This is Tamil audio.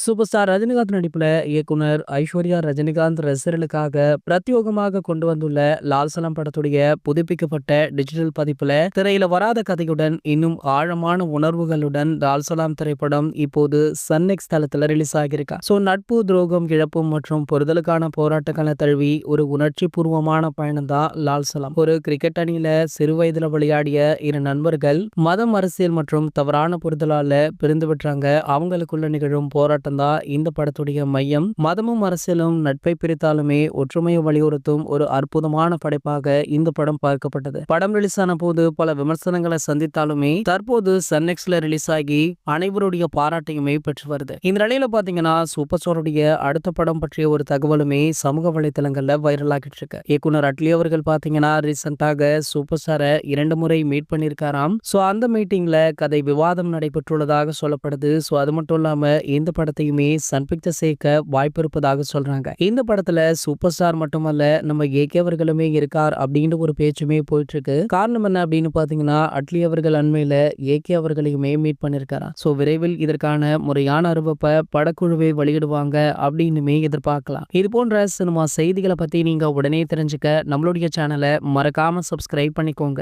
சூப்பர் ஸ்டார் ரஜினிகாந்த் நடிப்புல இயக்குனர் ஐஸ்வர்யா ரஜினிகாந்த் ரசிகர்களுக்காக பிரத்யேகமாக கொண்டு வந்துள்ள லால் சலாம் படத்துடைய புதுப்பிக்கப்பட்ட டிஜிட்டல் பதிப்புல திரையில வராத கதையுடன் இன்னும் ஆழமான உணர்வுகளுடன் லால் சலாம் திரைப்படம் இப்போது சன் நெக்ஸ்ட் தளத்துல ரிலீஸ் ஆகியிருக்கா. சோ நட்பு, துரோகம், இழப்பு மற்றும் பொறுதலுக்கான போராட்டங்களை தழுவி ஒரு உணர்ச்சி பூர்வமான பயணம் தான் லால் சலாம். ஒரு கிரிக்கெட் அணியில சிறு வயதுல விளையாடிய இரு நண்பர்கள் மதம், அரசியல் மற்றும் தவறான புரிதலால பிரிந்து விட்டாங்க. அவங்களுக்குள்ள நிகழும் போராட்டம் தான் இந்த படத்துடைய மையம். மதமும் அரசியலும் நட்பை பிரித்தாலுமே ஒற்றுமையை வலியுறுத்தும் ஒரு அற்புதமான படைப்பாக இந்த படம் பார்க்கப்பட்டது. படம் ரிலீஸ் ஆன போது பல விமர்சனங்களை சந்தித்தாலுமே தற்போது சன் நெக்ஸ்ட்ல ரிலீஸ் ஆகி அனைவருடைய பாராட்டையுமே பெற்று வருது. இந்த நிலையில பாத்தீங்கன்னா சூப்பர் ஸ்டாருடைய அடுத்த படம் பற்றிய ஒரு தகவலுமே சமூக வலைதளங்கள்ல வைரல் ஆகிட்டு இருக்கு. இயக்குனர் அட்லி அவர்கள் பாத்தீங்கன்னா ரீசெண்டாக சூப்பர் ஸ்டாரை 2 முறை மீட் பண்ணிருக்காராம். சோ அந்த மீட்டிங்ல கதை விவாதம் நடைபெற்றுள்ளதாக சொல்லப்படுது. சோ அது மட்டும் இல்லாம இந்த படத்தையுமே சன் பிக்சர்ஸ் சேர்க்க வாய்ப்பு இருப்பதாக சொல்றாங்க. இந்த படத்துல சூப்பர் ஸ்டார் மட்டுமல்ல, நம்ம ஏகே அவர்களுமே இருக்கார் அப்படின்ற ஒரு பேச்சுமே போயிட்டு இருக்கு. காரணம் என்ன அப்படின்னு பாத்தீங்கன்னா அட்லி அவர்கள் அண்மையில ஏகே அவர்களையுமே மீட் பண்ணிருக்காராம். சோ விரைவில் இதற்கான முறையான அறிவிப்பை படக்குழுவை வெளியிடுவாங்க அப்படின்னுமே எதிர்பார்க்கலாம். இது போன்ற சினிமா செய்திகளை பத்தி நீங்க உடனே தெரிஞ்சுக்க நம்மளுடைய சேனலை மறக்காம சப்ஸ்கிரைப் பண்ணிக்கோங்க.